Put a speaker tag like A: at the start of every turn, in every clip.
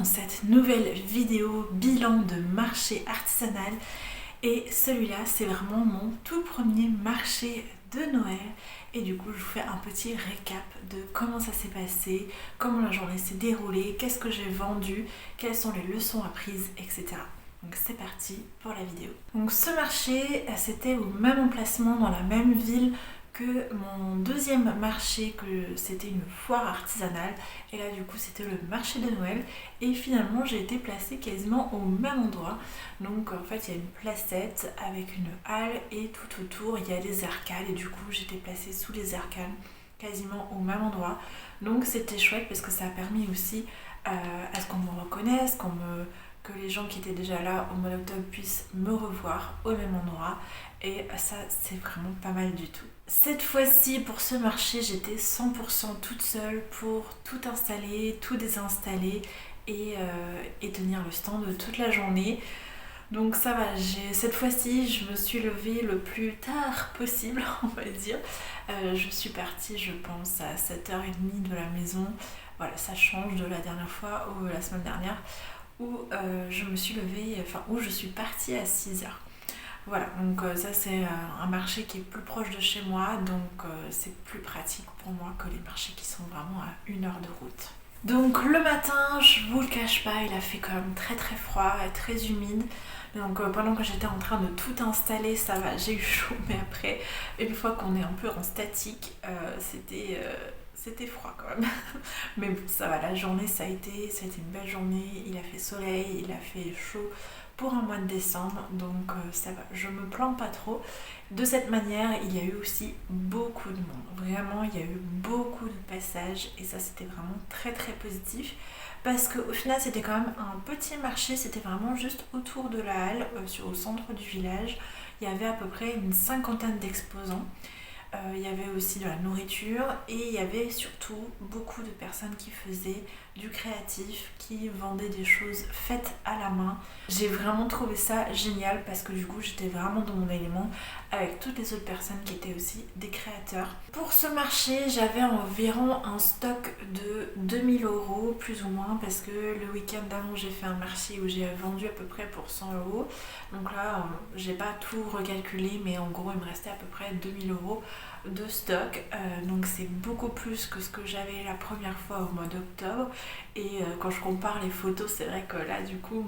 A: dans cette nouvelle vidéo bilan de marché artisanal et celui-là c'est vraiment mon tout premier marché de Noël et du coup je vous fais un petit récap de comment ça s'est passé, comment la journée s'est déroulée, qu'est-ce que j'ai vendu, quelles sont les leçons apprises, etc. Donc c'est parti pour la vidéo. Donc ce marché c'était au même emplacement dans la même ville que mon deuxième marché, que c'était une foire artisanale, et là du coup c'était le marché de Noël, et finalement j'ai été placée quasiment au même endroit. Donc en fait il y a une placette avec une halle et tout autour il y a des arcades, et du coup j'étais placée sous les arcades quasiment au même endroit. Donc c'était chouette parce que ça a permis aussi à ce qu'on me reconnaisse, que les gens qui étaient déjà là au mois d'octobre puissent me revoir au même endroit, et ça c'est vraiment pas mal du tout. Cette fois-ci pour ce marché j'étais 100% toute seule pour tout installer, tout désinstaller et tenir le stand toute la journée. Donc ça va, cette fois-ci je me suis levée le plus tard possible on va dire. Je suis partie je pense à 7h30 de la maison. Voilà, ça change de la dernière fois ou la semaine dernière où je me suis levée, où je suis partie à 6h. Voilà, donc ça c'est un marché qui est plus proche de chez moi, donc c'est plus pratique pour moi que les marchés qui sont vraiment à 1 heure de route. Donc le matin, je vous le cache pas, il a fait quand même très très froid et très humide. Donc pendant que j'étais en train de tout installer, ça va, j'ai eu chaud, mais après, une fois qu'on est un peu en statique, c'était froid quand même. Mais bon, ça va, la journée ça a été une belle journée, il a fait soleil, il a fait chaud pour un mois de décembre, donc ça va, je me plains pas trop. De cette manière, il y a eu aussi beaucoup de monde, vraiment il y a eu beaucoup de passages et ça c'était vraiment très très positif parce qu'au final c'était quand même un petit marché, c'était vraiment juste autour de la halle, au centre du village. Il y avait à peu près une 50aine d'exposants. Il y avait aussi de la nourriture et il y avait surtout beaucoup de personnes qui faisaient du créatif, qui vendaient des choses faites à la main. J'ai vraiment trouvé ça génial parce que du coup j'étais vraiment dans mon élément avec toutes les autres personnes qui étaient aussi des créateurs. Pour ce marché j'avais environ un stock de 2000 € plus ou moins parce que le week-end d'avant j'ai fait un marché où j'ai vendu à peu près pour 100 €. Donc là j'ai pas tout recalculé mais en gros il me restait à peu près 2000 € de stock, donc c'est beaucoup plus que ce que j'avais la première fois au mois d'octobre. Et quand je compare les photos, c'est vrai que là du coup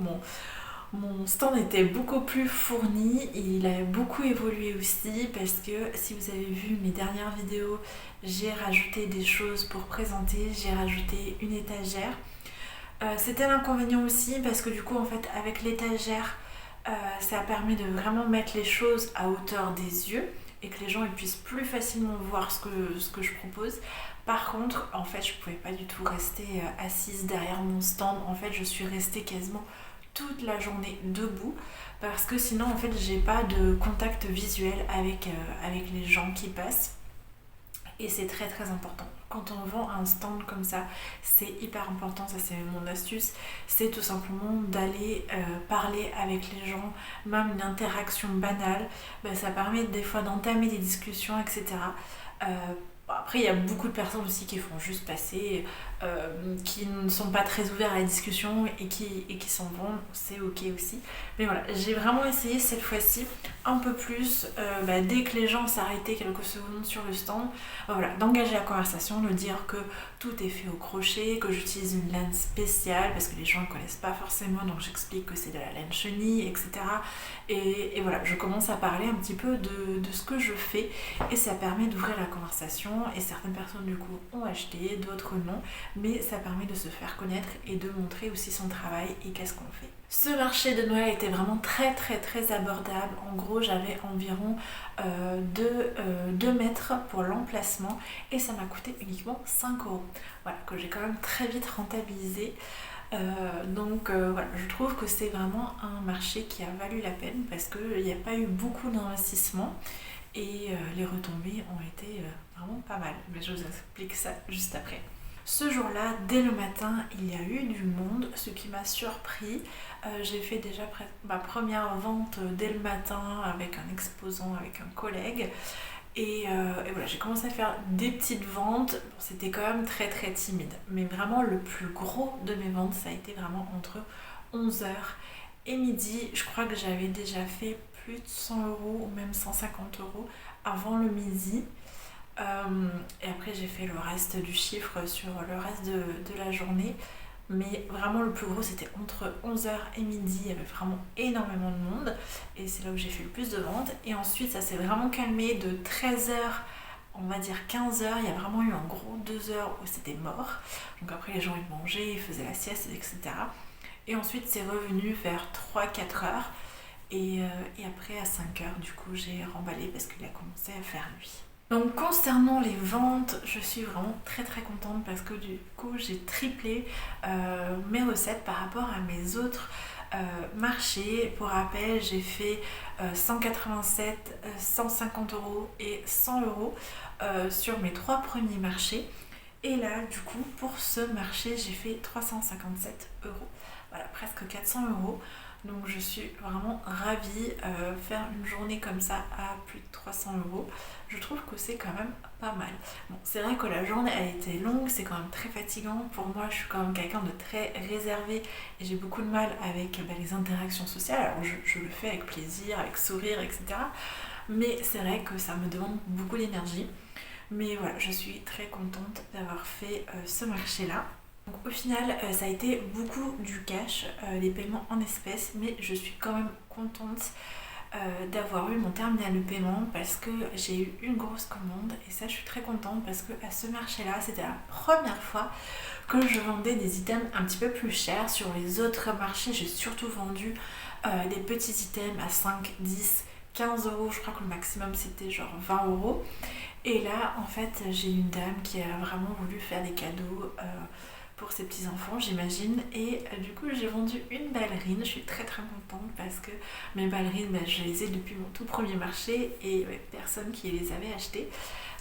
A: mon stand était beaucoup plus fourni, il a beaucoup évolué aussi parce que si vous avez vu mes dernières vidéos, j'ai rajouté des choses pour présenter, j'ai rajouté une étagère. C'était l'inconvénient aussi parce que du coup en fait avec l'étagère ça permet de vraiment mettre les choses à hauteur des yeux et que les gens ils puissent plus facilement voir ce que je propose. Par contre, en fait, je pouvais pas du tout rester assise derrière mon stand. En fait, je suis restée quasiment toute la journée debout parce que sinon, en fait, j'ai pas de contact visuel avec les gens qui passent. Et c'est très très important. Quand on vend un stand comme ça, c'est hyper important, ça c'est mon astuce, c'est tout simplement d'aller parler avec les gens, même une interaction banale, ça permet des fois d'entamer des discussions, etc. Après, il y a beaucoup de personnes aussi qui font juste passer, qui ne sont pas très ouverts à la discussion et qui s'en vont, c'est ok aussi. Mais voilà, j'ai vraiment essayé cette fois-ci un peu plus, dès que les gens s'arrêtaient quelques secondes sur le stand, voilà, d'engager la conversation, de dire que tout est fait au crochet, que j'utilise une laine spéciale parce que les gens ne connaissent pas forcément, donc j'explique que c'est de la laine chenille, etc. Et voilà, je commence à parler un petit peu de ce que je fais et ça permet d'ouvrir la conversation et certaines personnes du coup ont acheté, d'autres non, mais ça permet de se faire connaître et de montrer aussi son travail et qu'est-ce qu'on fait. Ce marché de Noël était vraiment très très très abordable. En gros j'avais environ 2 mètres pour l'emplacement et ça m'a coûté uniquement 5 €. Voilà, que j'ai quand même très vite rentabilisé. Donc voilà, je trouve que c'est vraiment un marché qui a valu la peine parce qu'il n'y a pas eu beaucoup d'investissement et les retombées ont été vraiment pas mal. Mais je vous explique ça juste après. Ce jour-là, dès le matin, il y a eu du monde, ce qui m'a surpris. J'ai fait déjà ma première vente dès le matin avec un exposant, avec un collègue. Et voilà, j'ai commencé à faire des petites ventes. Bon, c'était quand même très très timide. Mais vraiment le plus gros de mes ventes, ça a été vraiment entre 11 heures et midi. Je crois que j'avais déjà fait plus de 100 euros ou même 150 euros avant le midi. Et après j'ai fait le reste du chiffre sur le reste de la journée. Mais vraiment le plus gros c'était entre 11 heures et midi, il y avait vraiment énormément de monde et c'est là où j'ai fait le plus de ventes. Et ensuite ça s'est vraiment calmé de 13 heures, on va dire 15 heures, il y a vraiment eu en gros 2 heures où c'était mort. Donc après les gens ils mangeaient, ils faisaient la sieste, etc. Et ensuite c'est revenu vers 3-4 heures et après à 5 heures du coup j'ai remballé parce qu'il a commencé à faire nuit. Donc concernant les ventes, je suis vraiment très très contente parce que du coup j'ai triplé mes recettes par rapport à mes autres marchés. Pour rappel, j'ai fait 187, 150 euros et 100 euros sur mes 3 premiers marchés. Et là, du coup, pour ce marché, j'ai fait 357 euros. Voilà, presque 400 euros. Donc je suis vraiment ravie. Faire une journée comme ça à plus de 300 euros, je trouve que c'est quand même pas mal. Bon, c'est vrai que la journée a été longue, c'est quand même très fatigant. Pour moi, je suis quand même quelqu'un de très réservé et j'ai beaucoup de mal avec les interactions sociales. Alors je le fais avec plaisir, avec sourire, etc. Mais c'est vrai que ça me demande beaucoup d'énergie. Mais voilà, je suis très contente d'avoir fait ce marché-là. Donc au final, ça a été beaucoup du cash, des paiements en espèces, mais je suis quand même contente d'avoir eu mon terminal de paiement parce que j'ai eu une grosse commande et ça je suis très contente parce que à ce marché-là, c'était la première fois que je vendais des items un petit peu plus chers. Sur les autres marchés, j'ai surtout vendu des petits items à 5, 10, 15 euros. Je crois que le maximum c'était genre 20 euros. Et là, en fait, j'ai une dame qui a vraiment voulu faire des cadeaux pour ses petits-enfants, j'imagine. Et du coup, j'ai vendu une ballerine. Je suis très très contente parce que mes ballerines, je les ai depuis mon tout premier marché et personne qui les avait achetées.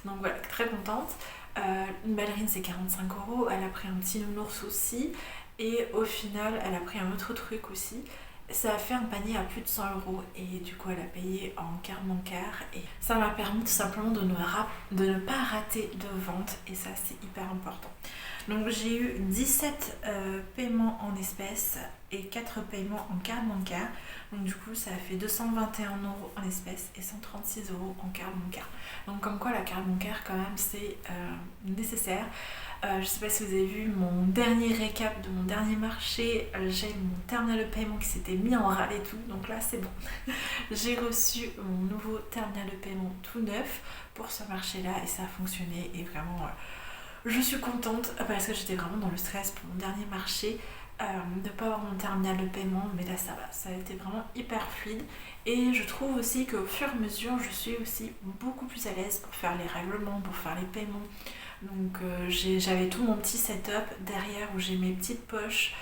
A: Donc voilà, très contente. Une ballerine, c'est 45 euros. Elle a pris un petit nounours aussi. Et au final, elle a pris un autre truc aussi. Ça a fait un panier à plus de 100 euros et du coup elle a payé en carte bancaire et ça m'a permis tout simplement de ne pas rater de vente et ça c'est hyper important. Donc j'ai eu 17 paiements en espèces et 4 paiements en carte bancaire. Donc du coup ça a fait 221 euros en espèces et 136 euros en carte bancaire. Donc comme quoi la carte bancaire quand même c'est nécessaire. Je sais pas si vous avez vu mon dernier récap de mon dernier marché, j'ai mon terminal de paiement qui s'était mis en râle et tout, donc là c'est bon. J'ai reçu mon nouveau terminal de paiement tout neuf pour ce marché-là et ça a fonctionné et vraiment je suis contente parce que j'étais vraiment dans le stress pour mon dernier marché de ne pas avoir mon terminal de paiement, mais là ça va, ça a été vraiment hyper fluide et je trouve aussi qu'au fur et à mesure je suis aussi beaucoup plus à l'aise pour faire les règlements, pour faire les paiements. Donc j'avais tout mon petit setup derrière où j'ai mes petites poches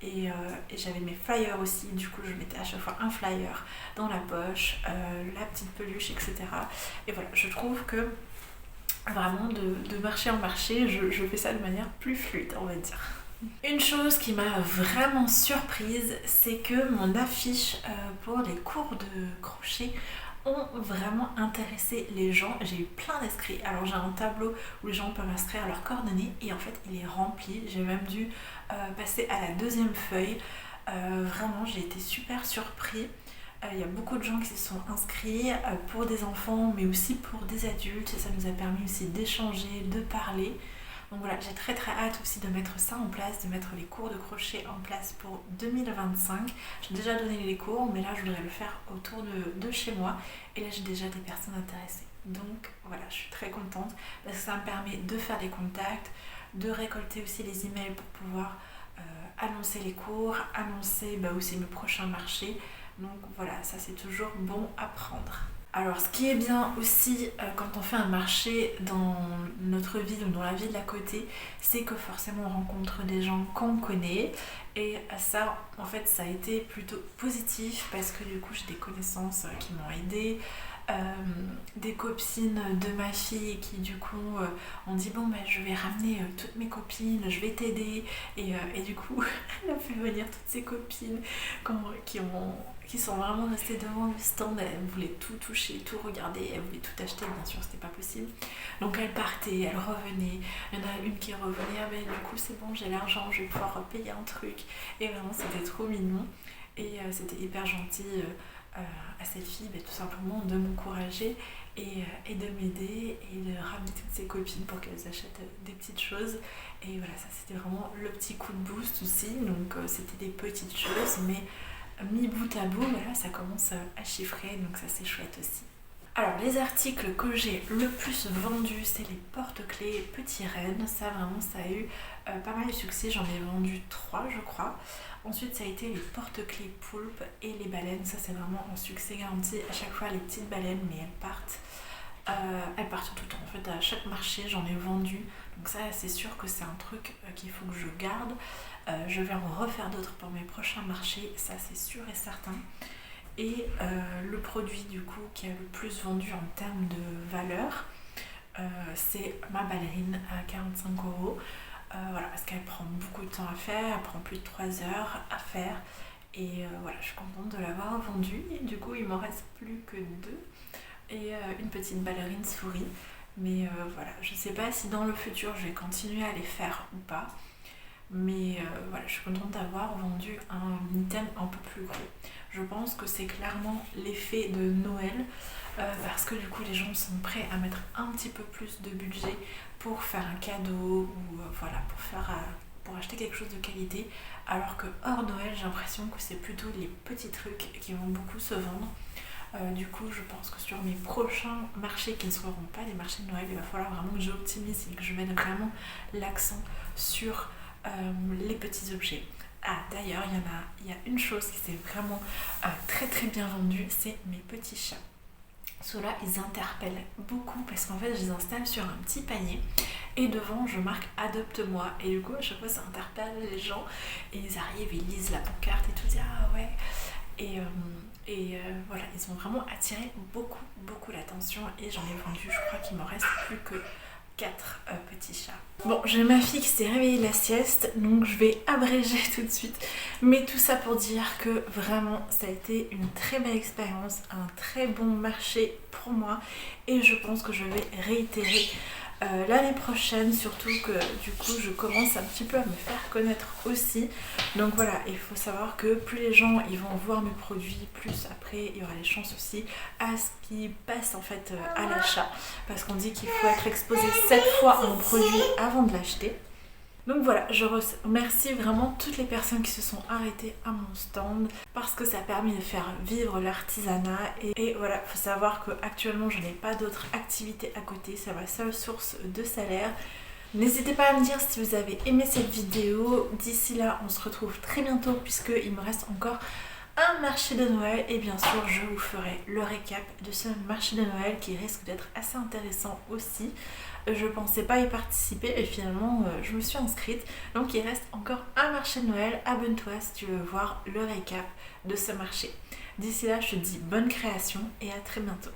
A: et j'avais mes flyers aussi. Du coup je mettais à chaque fois un flyer dans la poche, la petite peluche, etc. Et voilà, je trouve que vraiment de marché en marché, je fais ça de manière plus fluide, on va dire. Une chose qui m'a vraiment surprise, c'est que mon affiche pour les cours de crochet ont vraiment intéressé les gens. J'ai eu plein d'inscrits. Alors j'ai un tableau où les gens peuvent inscrire leurs coordonnées et en fait il est rempli. J'ai même dû passer à la deuxième feuille. Vraiment j'ai été super surpris. Il y a beaucoup de gens qui se sont inscrits pour des enfants mais aussi pour des adultes et ça nous a permis aussi d'échanger, de parler. Donc voilà, j'ai très très hâte aussi de mettre ça en place, de mettre les cours de crochet en place pour 2025. J'ai déjà donné les cours, mais là je voudrais le faire autour de chez moi. Et là j'ai déjà des personnes intéressées. Donc voilà, je suis très contente parce que ça me permet de faire des contacts, de récolter aussi les emails pour pouvoir annoncer les cours, annoncer aussi mes prochains marchés. Donc voilà, ça c'est toujours bon à prendre. Alors ce qui est bien aussi quand on fait un marché dans notre ville ou dans la ville d'à côté, c'est que forcément on rencontre des gens qu'on connaît et ça en fait ça a été plutôt positif parce que du coup j'ai des connaissances qui m'ont aidée, des copines de ma fille qui du coup ont dit bon je vais ramener toutes mes copines, je vais t'aider et du coup elle a fait venir toutes ses copines qui sont vraiment restées devant le stand. Elles voulaient tout toucher, tout regarder, elles voulaient tout acheter, bien sûr c'était pas possible, donc elles partaient, elles revenaient. Il y en a une qui revenait, ah ben du coup c'est bon, j'ai l'argent, je vais pouvoir payer un truc, et vraiment c'était trop mignon. Et c'était hyper gentil à cette fille, tout simplement de m'encourager et de m'aider et de ramener toutes ses copines pour qu'elles achètent des petites choses. Et voilà, ça c'était vraiment le petit coup de boost aussi. Donc c'était des petites choses, mais mis bout à bout, voilà, ça commence à chiffrer, donc ça c'est chouette aussi. Alors les articles que j'ai le plus vendus, c'est les porte-clés Petit Renne. Ça vraiment ça a eu pas mal de succès, j'en ai vendu 3 je crois. Ensuite ça a été les porte-clés Poulpe et les baleines. Ça c'est vraiment un succès garanti. À chaque fois les petites baleines, mais elles partent tout le temps. En fait à chaque marché j'en ai vendu. Donc ça c'est sûr que c'est un truc qu'il faut que je garde. Je vais en refaire d'autres pour mes prochains marchés, ça c'est sûr et certain. Et le produit du coup qui a le plus vendu en termes de valeur, c'est ma ballerine à 45 €. Voilà, parce qu'elle prend beaucoup de temps à faire, elle prend plus de 3 heures à faire. Et voilà, je suis contente de l'avoir vendue. Et du coup, il m'en reste plus que 2. Et une petite ballerine souris. Mais voilà, je sais pas si dans le futur je vais continuer à les faire ou pas. Mais voilà, je suis contente d'avoir vendu un item un peu plus gros. Je pense que c'est clairement l'effet de Noël parce que du coup les gens sont prêts à mettre un petit peu plus de budget pour faire un cadeau ou voilà, pour acheter quelque chose de qualité, alors que hors Noël j'ai l'impression que c'est plutôt les petits trucs qui vont beaucoup se vendre. Du coup je pense que sur mes prochains marchés qui ne seront pas les marchés de Noël, il va falloir vraiment que j'optimise et que je mette vraiment l'accent sur les petits objets. Ah d'ailleurs il y a une chose qui s'est vraiment très très bien vendue, c'est mes petits chats. Ceux-là ils interpellent beaucoup parce qu'en fait je les installe sur un petit panier et devant je marque adopte-moi, et du coup à chaque fois ça interpelle les gens et ils arrivent, ils lisent la pancarte et tout, disent ah ouais. Et voilà, ils ont vraiment attiré beaucoup l'attention et j'en ai vendu, je crois qu'il m'en reste plus que 4 petits chats. Bon, j'ai ma fille qui s'est réveillée de la sieste, donc je vais abréger tout de suite. Mais tout ça pour dire que vraiment, ça a été une très belle expérience, un très bon marché pour moi. Et je pense que je vais réitérer l'année prochaine, surtout que du coup je commence un petit peu à me faire connaître aussi. Donc voilà, il faut savoir que plus les gens ils vont voir mes produits, plus après il y aura les chances aussi à ce qu'ils passent en fait à l'achat, parce qu'on dit qu'il faut être exposé 7 fois à un produit avant de l'acheter. Donc voilà, je remercie vraiment toutes les personnes qui se sont arrêtées à mon stand parce que ça a permis de faire vivre l'artisanat. Et voilà, il faut savoir qu'actuellement je n'ai pas d'autres activités à côté, c'est ma seule source de salaire. N'hésitez pas à me dire si vous avez aimé cette vidéo. D'ici là, on se retrouve très bientôt puisqu'il me reste encore un marché de Noël et bien sûr je vous ferai le récap de ce marché de Noël qui risque d'être assez intéressant aussi. Je pensais pas y participer et finalement je me suis inscrite, donc il reste encore un marché de Noël. Abonne-toi si tu veux voir le récap de ce marché. D'ici là je te dis bonne création et à très bientôt.